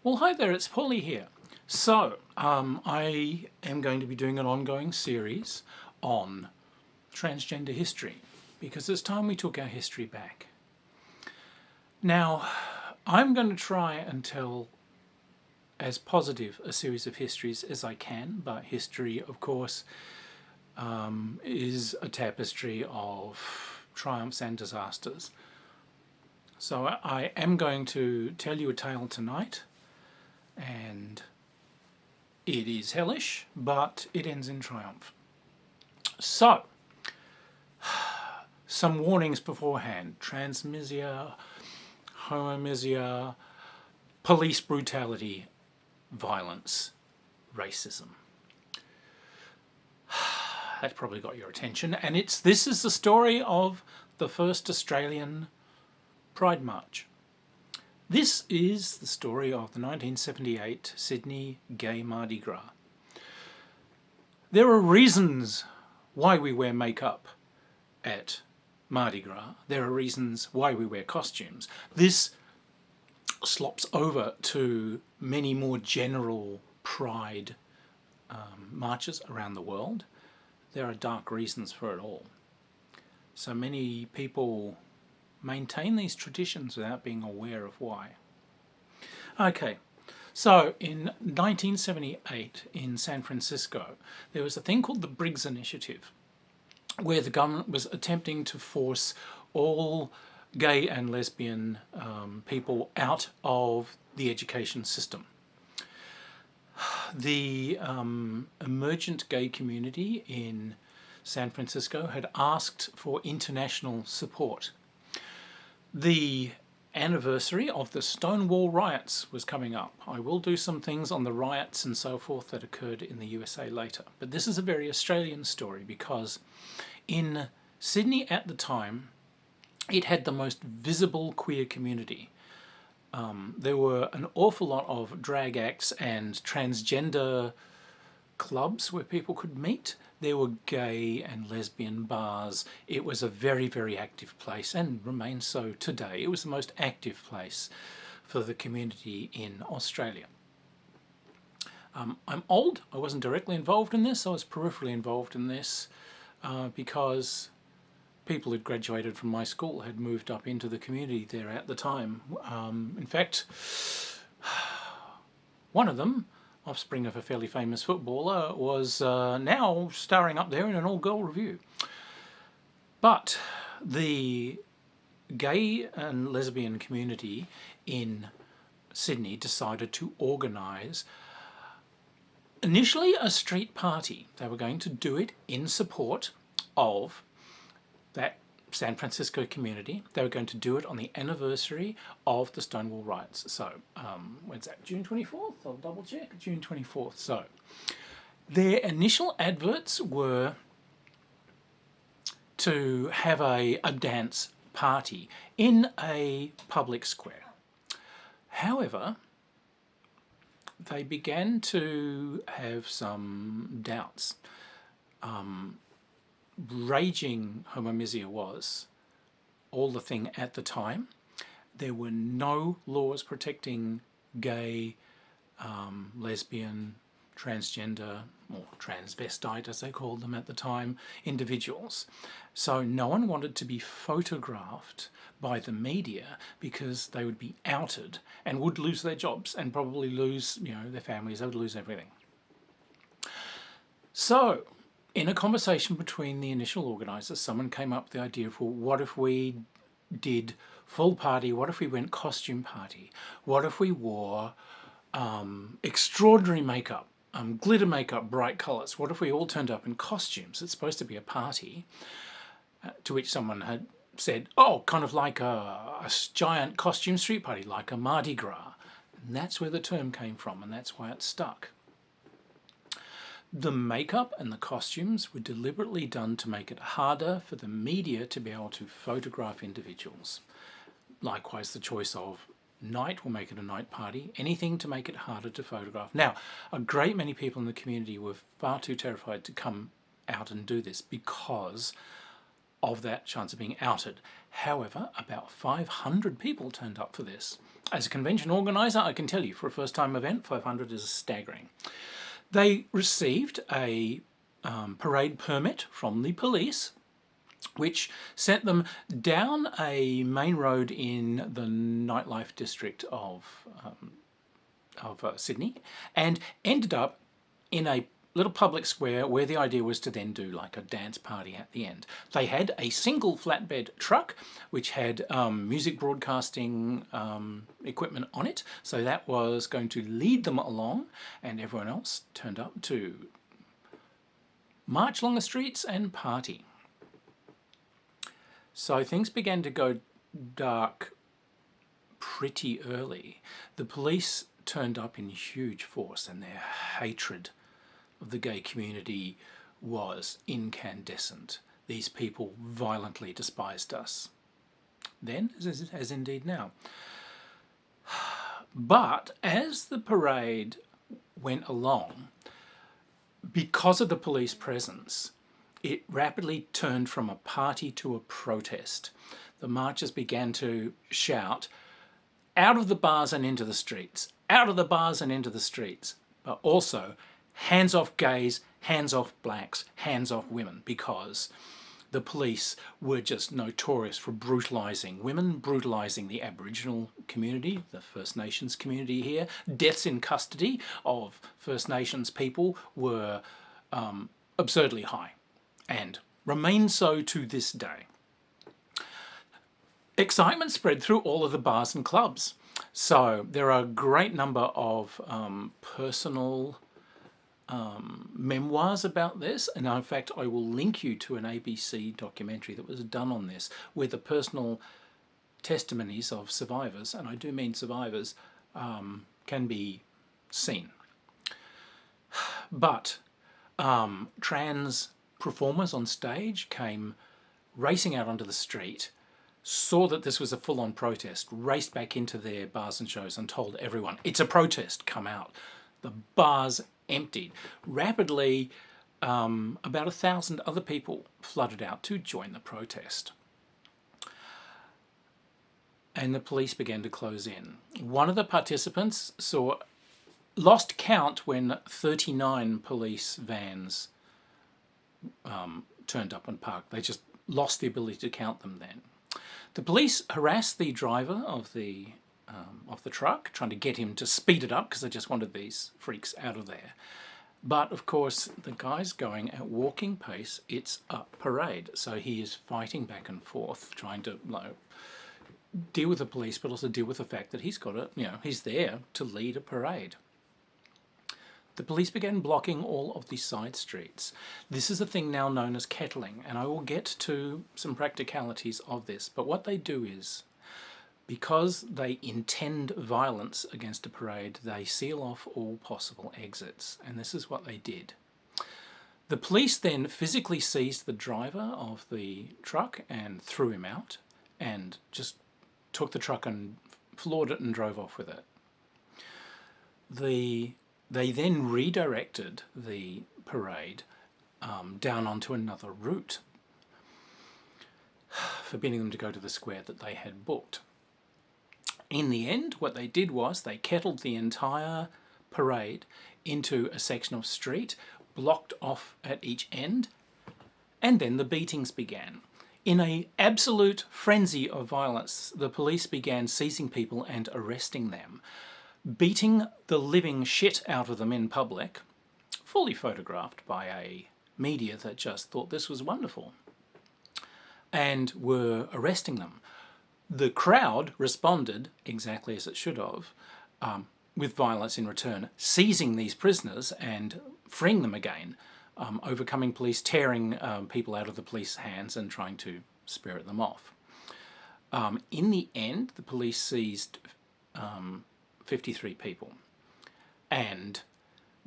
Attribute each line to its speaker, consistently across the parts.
Speaker 1: Well, hi there, it's Paulie here. So, I am going to be doing an ongoing series on transgender history because it's time we took our history back. Now, I'm going to try and tell as positive a series of histories as I can, but history, of course, is a tapestry of triumphs and disasters. So I am going to tell you a tale tonight, and it is hellish, but it ends in triumph. So, some warnings beforehand: transmisia, homomisia, police brutality, violence, racism. That probably got your attention, and this is the story of the first Australian Pride March. This is the story of the 1978 Sydney Gay Mardis Gras. There are reasons why we wear makeup at Mardi Gras. There are reasons why we wear costumes. This slops over to many more general pride marches around the world. There are dark reasons for it all. So many people maintain these traditions without being aware of why. Okay, so in 1978 in San Francisco, there was a thing called the Briggs Initiative, where the government was attempting to force all gay and lesbian people out of the education system. The emergent gay community in San Francisco had asked for international support. The anniversary of the Stonewall riots was coming up. I will do some things on the riots and so forth that occurred in the USA later. But this is a very Australian story because in Sydney at the time, it had the most visible queer community. There were an awful lot of drag acts and transgender clubs where people could meet. There were gay and lesbian bars. It was a very, very active place and remains so today. It was the most active place for the community in Australia. I'm old. I wasn't directly involved in this. I was peripherally involved in this because people who'd graduated from my school had moved up into the community there at the time. In fact, one of them, offspring of a fairly famous footballer, was now starring up there in an all-girl review. But the gay and lesbian community in Sydney decided to organise initially a street party. They were going to do it in support of that San Francisco community. They were going to do it on the anniversary of the Stonewall riots. So, when's that? June 24th? I'll double check. June 24th. So, their initial adverts were to have a dance party in a public square. However, they began to have some doubts. Raging homomisia was all the thing at the time. There were no laws protecting gay, lesbian, transgender, or transvestite as they called them at the time, individuals. So no one wanted to be photographed by the media because they would be outed and would lose their jobs and probably lose, their families. They would lose everything. So, in a conversation between the initial organisers, someone came up with the idea of, well, what if we did full party? What if we went costume party? What if we wore extraordinary makeup, glitter makeup, bright colours? What if we all turned up in costumes? It's supposed to be a party. To which someone had said, oh, kind of like a giant costume street party, like a Mardi Gras. And that's where the term came from, and that's why it stuck. The makeup and the costumes were deliberately done to make it harder for the media to be able to photograph individuals. Likewise, the choice of night will make it a night party, anything to make it harder to photograph. Now, a great many people in the community were far too terrified to come out and do this because of that chance of being outed. However, about 500 people turned up for this. As a convention organiser, I can tell you, for a first-time event, 500 is staggering. They received a parade permit from the police, which sent them down a main road in the nightlife district of Sydney, and ended up in a little public square where the idea was to then do like a dance party at the end. They had a single flatbed truck which had music broadcasting equipment on it, so that was going to lead them along, and everyone else turned up to march along the streets and party. So things began to go dark pretty early. The police turned up in huge force, and their hatred of the gay community was incandescent. These people violently despised us then, as indeed now. But as the parade went along, because of the police presence, it rapidly turned from a party to a protest. The marchers began to shout, "Out of the bars and into the streets, out of the bars and into the streets," but also, "Hands off gays, hands off blacks, hands off women," because the police were just notorious for brutalising women, brutalising the Aboriginal community, the First Nations community here. Deaths in custody of First Nations people were absurdly high, and remain so to this day. Excitement spread through all of the bars and clubs. So there are a great number of personal memoirs about this, and in fact I will link you to an ABC documentary that was done on this, where the personal testimonies of survivors, and I do mean survivors, can be seen. But trans performers on stage came racing out onto the street, saw that this was a full-on protest, raced back into their bars and shows and told everyone, "It's a protest, come out." The bars emptied. Rapidly, about 1,000 other people flooded out to join the protest. And the police began to close in. One of the participants lost count when 39 police vans turned up and parked. They just lost the ability to count them then. The police harassed the driver of the truck, trying to get him to speed it up because they just wanted these freaks out of there. But of course, the guy's going at walking pace. It's a parade, so he is fighting back and forth, trying to deal with the police, but also deal with the fact that he's there to lead a parade. The police began blocking all of the side streets. This is a thing now known as kettling, and I will get to some practicalities of this. But what they do is, because they intend violence against a parade, they seal off all possible exits, and this is what they did. The police then physically seized the driver of the truck and threw him out, and just took the truck and floored it and drove off with it. They then redirected the parade down onto another route, forbidding them to go to the square that they had booked. In the end, what they did was they kettled the entire parade into a section of street, blocked off at each end, and then the beatings began. In an absolute frenzy of violence, the police began seizing people and arresting them, beating the living shit out of them in public, fully photographed by a media that just thought this was wonderful, and were arresting them. The crowd responded exactly as it should have, with violence in return, seizing these prisoners and freeing them again, overcoming police, tearing people out of the police hands and trying to spirit them off. In the end, the police seized 53 people and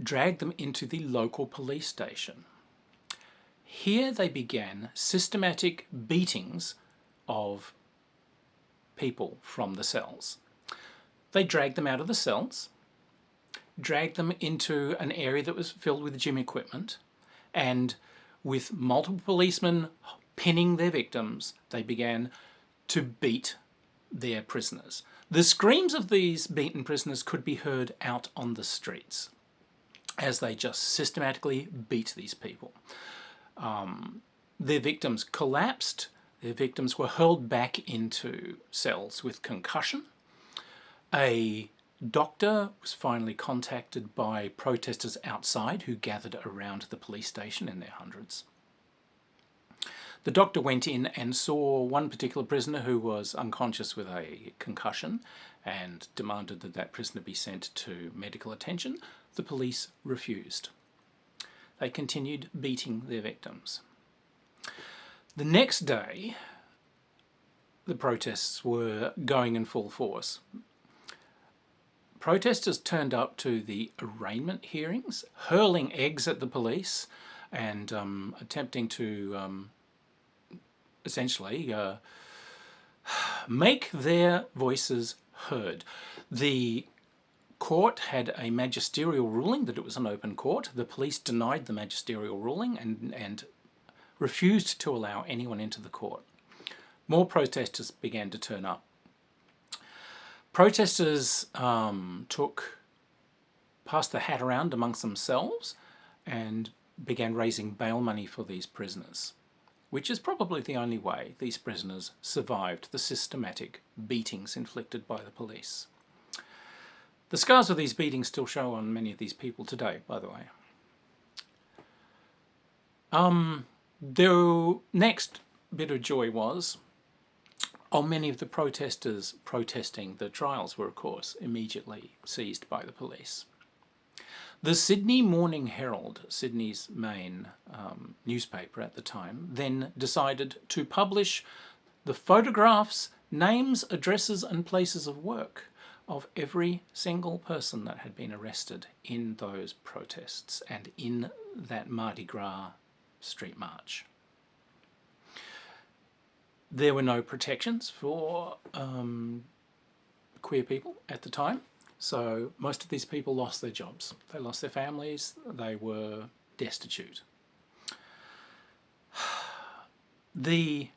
Speaker 1: dragged them into the local police station. Here they began systematic beatings of people from the cells. They dragged them out of the cells, dragged them into an area that was filled with gym equipment, and with multiple policemen pinning their victims, they began to beat their prisoners. The screams of these beaten prisoners could be heard out on the streets as they just systematically beat these people. Their victims collapsed. Their victims were hurled back into cells with concussion. A doctor was finally contacted by protesters outside who gathered around the police station in their hundreds. The doctor went in and saw one particular prisoner who was unconscious with a concussion and demanded that that prisoner be sent to medical attention. The police refused. They continued beating their victims. The next day, the protests were going in full force. Protesters turned up to the arraignment hearings, hurling eggs at the police and attempting to essentially make their voices heard. The court had a magisterial ruling that it was an open court. The police denied the magisterial ruling and refused to allow anyone into the court. More protesters began to turn up. Protesters passed the hat around amongst themselves and began raising bail money for these prisoners, which is probably the only way these prisoners survived the systematic beatings inflicted by the police. The scars of these beatings still show on many of these people today, by the way. The next bit of joy was, many of the protesters protesting the trials were, of course, immediately seized by the police. The Sydney Morning Herald, Sydney's main newspaper at the time, then decided to publish the photographs, names, addresses and places of work of every single person that had been arrested in those protests and in that Mardis Gras street march. There were no protections for queer people at the time, so most of these people lost their jobs. They lost their families, they were destitute. The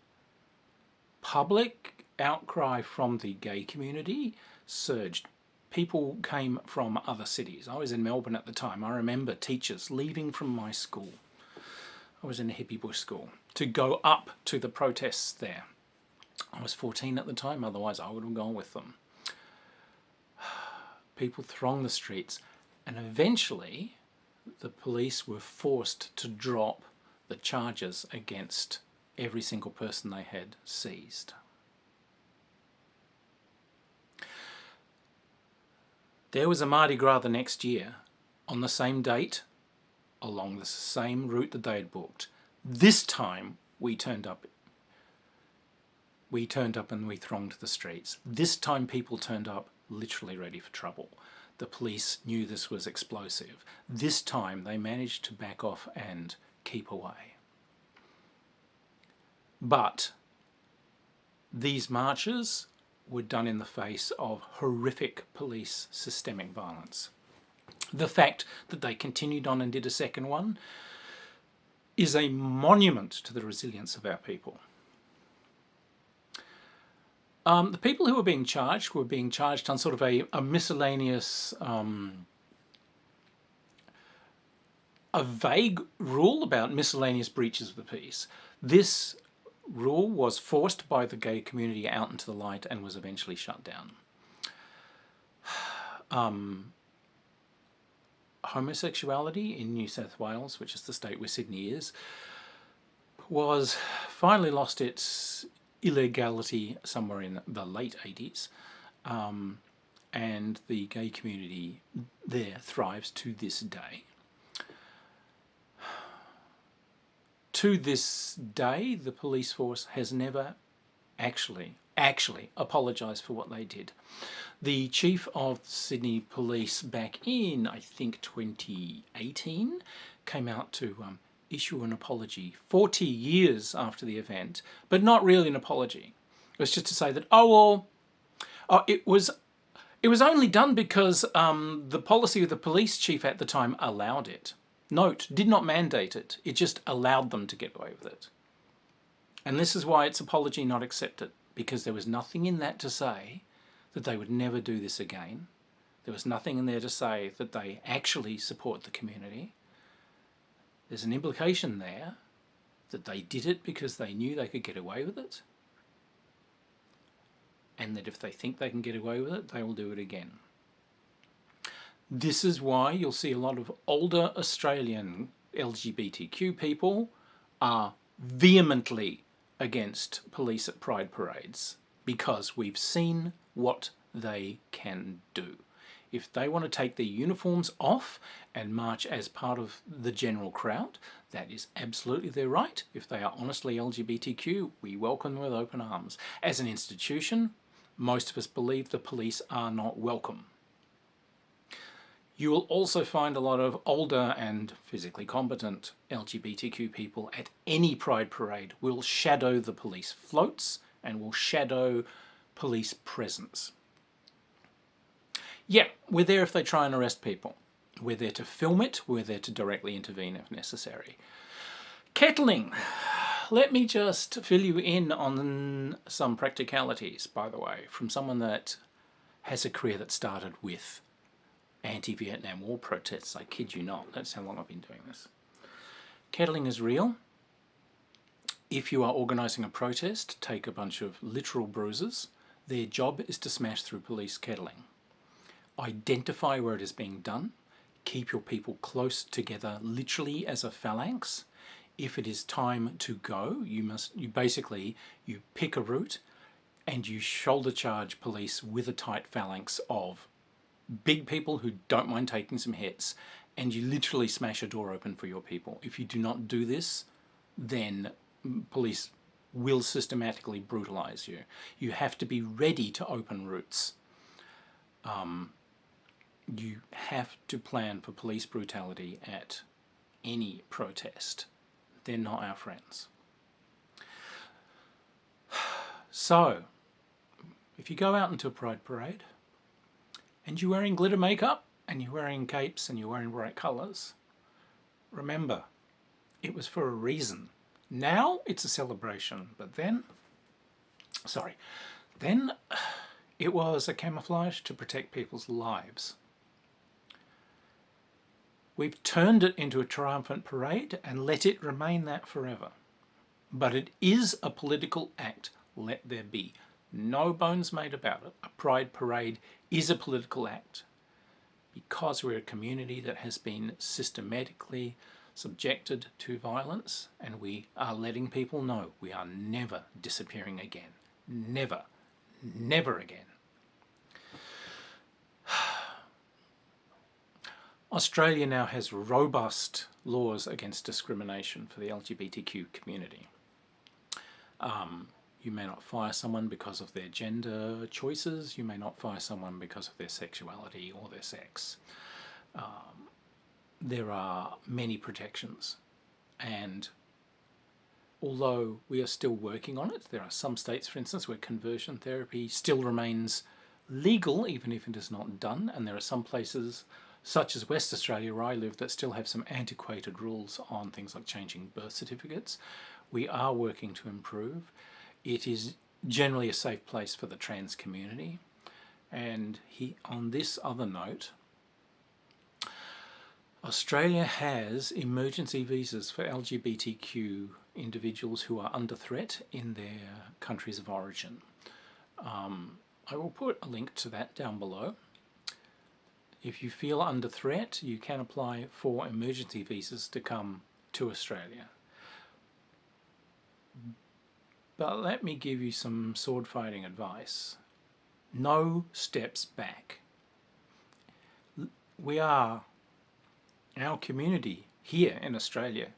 Speaker 1: public outcry from the gay community surged. People came from other cities. I was in Melbourne at the time. I remember teachers leaving from my school. I was in a hippie bush school, to go up to the protests there. I was 14 at the time, otherwise I would have gone with them. People thronged the streets, and eventually the police were forced to drop the charges against every single person they had seized. There was a Mardi Gras the next year, on the same date, along the same route that they had booked. This time we turned up. We turned up and we thronged the streets. This time people turned up literally ready for trouble. The police knew this was explosive. This time they managed to back off and keep away. But these marches were done in the face of horrific police systemic violence. The fact that they continued on and did a second one is a monument to the resilience of our people. The people who were being charged on sort of a miscellaneous, a vague rule about miscellaneous breaches of the peace. This rule was forced by the gay community out into the light and was eventually shut down. Homosexuality in New South Wales, which is the state where Sydney is, was finally lost its illegality somewhere in the late 80s, and the gay community there thrives to this day. To this day, the police force has never actually apologised for what they did. The chief of Sydney Police back in, I think, 2018, came out to issue an apology 40 years after the event, but not really an apology. It was just to say that, it was only done because the policy of the police chief at the time allowed it. Note, did not mandate it. It just allowed them to get away with it. And this is why it's apology not accepted, because there was nothing in that to say that they would never do this again. There was nothing in there to say that they actually support the community. There's an implication there that they did it because they knew they could get away with it, and that if they think they can get away with it, they will do it again. This is why you'll see a lot of older Australian LGBTQ people are vehemently against police at pride parades, because we've seen what they can do. If they want to take their uniforms off and march as part of the general crowd, that is absolutely their right. If they are honestly LGBTQ, we welcome them with open arms. As an institution, most of us believe the police are not welcome. You will also find a lot of older and physically competent LGBTQ people at any pride parade will shadow the police floats and will shadow police presence. Yeah, we're there if they try and arrest people. We're there to film it. We're there to directly intervene if necessary. Kettling. Let me just fill you in on some practicalities, by the way, from someone that has a career that started with anti-Vietnam War protests. I kid you not. That's how long I've been doing this. Kettling is real. If you are organising a protest, take a bunch of literal bruisers. Their job is to smash through police kettling. Identify where it is being done. Keep your people close together, literally as a phalanx. If it is time to go, you pick a route and you shoulder charge police with a tight phalanx of big people who don't mind taking some hits, and you literally smash a door open for your people. If you do not do this, then police will systematically brutalise you. You have to be ready to open routes. You have to plan for police brutality at any protest. They're not our friends. So, if you go out into a pride parade and you're wearing glitter makeup and you're wearing capes and you're wearing bright colours, remember, it was for a reason. Now it's a celebration, but then it was a camouflage to protect people's lives. We've turned it into a triumphant parade and let it remain that forever. But it is a political act, let there be no bones made about it. A pride parade is a political act because we're a community that has been systematically subjected to violence, and we are letting people know we are never disappearing again. Never. Never again. Australia now has robust laws against discrimination for the LGBTQ community. You may not fire someone because of their gender choices. You may not fire someone because of their sexuality or their sex. There are many protections, and although we are still working on it, there are some states, for instance, where conversion therapy still remains legal, even if it is not done, and there are some places such as West Australia, where I live, that still have some antiquated rules on things like changing birth certificates. We are working to improve. It is generally a safe place for the trans community. And on this other note, Australia has emergency visas for LGBTQ individuals who are under threat in their countries of origin. I will put a link to that down below. If you feel under threat, you can apply for emergency visas to come to Australia. But let me give you some sword fighting advice. No steps back. Our community here in Australia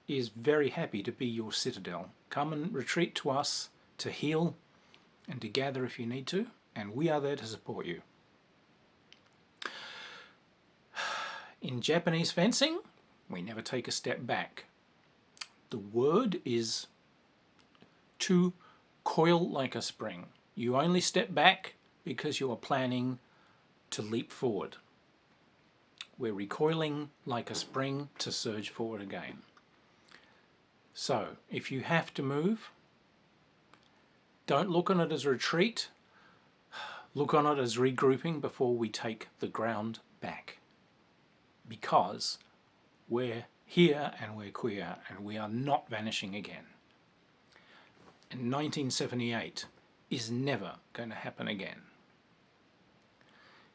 Speaker 1: is very happy to be your citadel. Come and retreat to us to heal and to gather if you need to, and we are there to support you. In Japanese fencing, we never take a step back. The word is to coil like a spring. You only step back because you are planning to leap forward. We're recoiling like a spring to surge forward again. So if you have to move, don't look on it as a retreat, look on it as regrouping before we take the ground back. Because we're here and we're queer and we are not vanishing again. And 1978 is never going to happen again.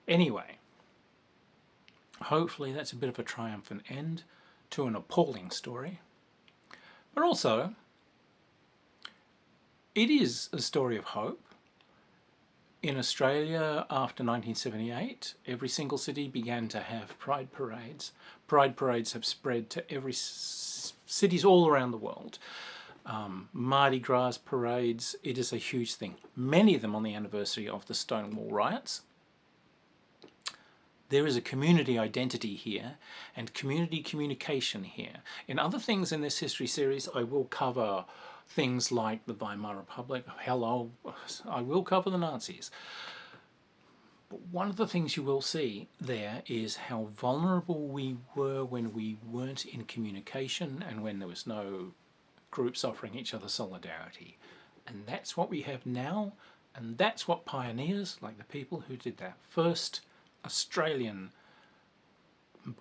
Speaker 1: Anyway, hopefully that's a bit of a triumphant end to an appalling story. But also, it is a story of hope. In Australia, after 1978, every single city began to have pride parades. Pride parades have spread to every cities all around the world. Mardis Gras parades, it is a huge thing. Many of them on the anniversary of the Stonewall riots. There is a community identity here and community communication here. In other things in this history series, I will cover things like the Weimar Republic. Hello, I will cover the Nazis. But one of the things you will see there is how vulnerable we were when we weren't in communication and when there was no groups offering each other solidarity. And that's what we have now, and that's what pioneers, like the people who did that first Australian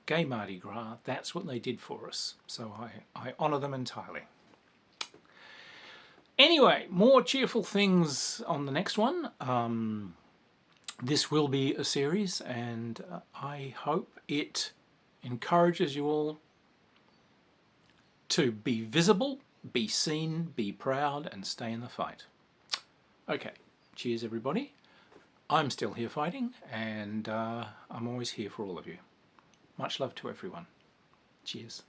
Speaker 1: gay Mardi Gras, that's what they did for us. So I honour them entirely. Anyway, more cheerful things on the next one. This will be a series, and I hope it encourages you all to be visible, be seen, be proud, and stay in the fight. Okay, cheers everybody. I'm still here fighting, and I'm always here for all of you. Much love to everyone. Cheers.